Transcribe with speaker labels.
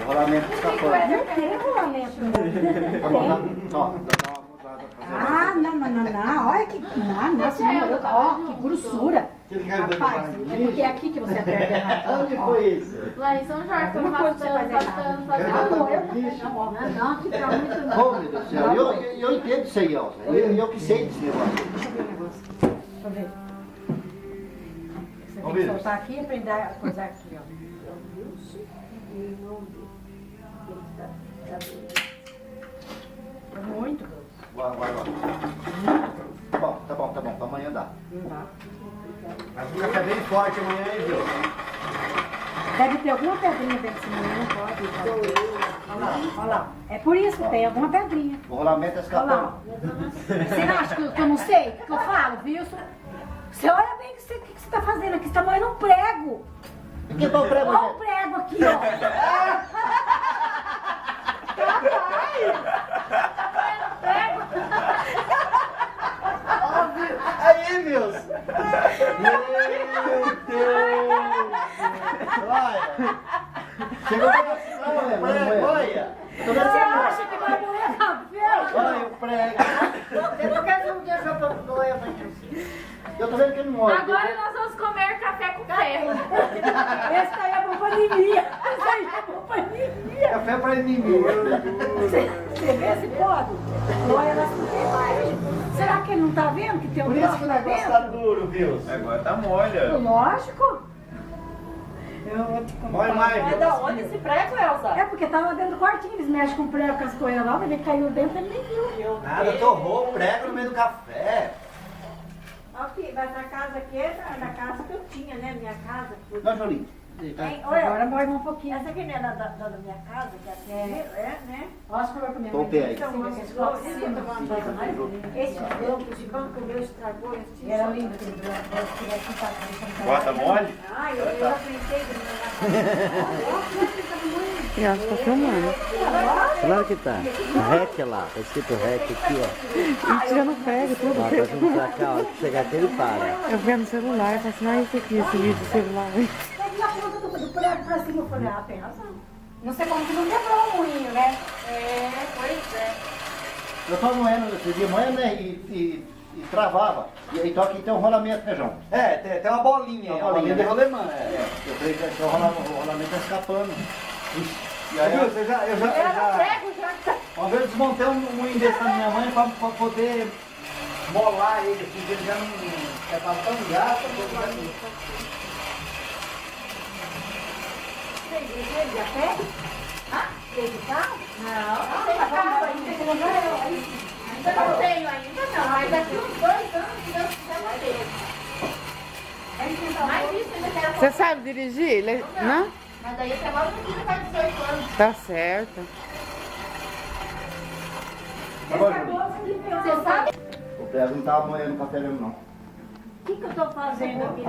Speaker 1: rolamento escapando.
Speaker 2: Não tem rolamento. Ah, não. Olha que. Nossa, ó, que grossura. Rapaz, é porque é aqui que você aperta errado.
Speaker 1: Onde foi isso?
Speaker 3: Lá em São Jorge, tô passando.
Speaker 2: Não, que tá muito não.
Speaker 1: Oh, meu Deus do céu, eu entendo isso aí, Elza. Eu que sei desse negócio.
Speaker 2: Deixa eu ver o negócio. Deixa eu ver. Você tem que soltar aqui e aprender a coisar aqui, ó. Muito.
Speaker 1: Vai. Tá bom. Pra amanhã dá. Mas o café é bem forte amanhã, hein, viu?
Speaker 2: Deve ter alguma pedrinha dentro desse menino, não pode. Olha lá. É por isso, tem alguma pedrinha.
Speaker 1: O rolamento é
Speaker 2: Olha lá.
Speaker 1: escapando.
Speaker 2: Você acha que eu não sei o que eu falo, viu? Você olha bem o que você tá fazendo aqui. Você tá moendo um prego.
Speaker 1: Que bom prego,
Speaker 2: Olha o prego aqui, ó.
Speaker 1: Aí, meus! Meu Deus! Olha! Chegou pra você, olha!
Speaker 2: Você acha que vai moer café?
Speaker 1: Olha o prego! Eu tô vendo que não morre.
Speaker 3: Agora nós vamos comer café com ferro.
Speaker 2: Esse aí é bom pra anemia. Esse aí é bom pra anemia.
Speaker 1: Café pra inimigo.
Speaker 2: Você vê esse pode? Olha, nós não tem mais. Será que ele não tá vendo que tem um
Speaker 1: Por isso que o
Speaker 2: troço lá
Speaker 1: negócio tá
Speaker 2: dentro?
Speaker 1: duro, viu?
Speaker 4: Agora tá molha.
Speaker 2: Lógico. Eu vou te contar.
Speaker 1: Morre mais,
Speaker 3: Mas
Speaker 1: viu?
Speaker 3: da onde esse prego, Elza?
Speaker 2: É porque tava dentro do quartinho, eles mexem com prego, com as coisas lá, mas ele caiu dentro e ele nem viu.
Speaker 1: Nada, torrou o prego no meio do café.
Speaker 5: Aqui, mas a casa aqui é na casa que eu tinha, né? Minha casa.
Speaker 1: Não, Jolinho.
Speaker 5: Hein,
Speaker 2: Agora morre um pouquinho.
Speaker 5: essa aqui não é da minha casa, que aqui é, né?
Speaker 2: Acho que eu vou comer.
Speaker 1: Tô pé aí.
Speaker 5: Então, esses bancos, esse banco meu estragou.
Speaker 2: Era lindo aquele branco.
Speaker 4: Bota mole?
Speaker 5: Ai, eu aprendi do
Speaker 6: Eu acho que tá filmando. Claro que tá. REC lá, tá escrito REC aqui, ó.
Speaker 2: Ah,
Speaker 6: E tirando prego, tudo. Ó, tá vindo pra cá, ó. Se chegar aqui, ele para. Eu vendo no celular, eu falo assim, não, isso aqui, esse vídeo do celular.
Speaker 2: Na ponta do prego pra cima, eu falei, ah, tem razão. Não sei como que não quebrou o moinho, né?
Speaker 3: É, pois é.
Speaker 1: Eu tô moendo esse dia, moendo, né? E travava. E aí toca então o rolamento, né, João?
Speaker 4: É, tem uma bolinha aí,
Speaker 1: Uma bolinha
Speaker 4: de
Speaker 1: de
Speaker 4: rolemã.
Speaker 1: Eu falei que o rolamento tá escapando. E aí,
Speaker 4: Viu, eu já
Speaker 2: Prego já.
Speaker 1: uma vez eu desmontei um moinho desse na minha mãe pra poder molar ele, porque ele já não tava tão gasto.
Speaker 2: Tem de pé? Ah, tem de carro?
Speaker 3: Não, não tem carro ainda. Ainda não tenho ainda não, mas daqui uns 2 anos, se Deus quiser, vai ter. Mais isso, ainda quero
Speaker 6: Você sabe dirigir? Não?
Speaker 3: Mas daí até agora não filho faz 18 anos.
Speaker 6: Tá certo.
Speaker 3: Você sabe?
Speaker 1: O prego não tava moendo café mesmo, não.
Speaker 2: O que eu tô fazendo aqui?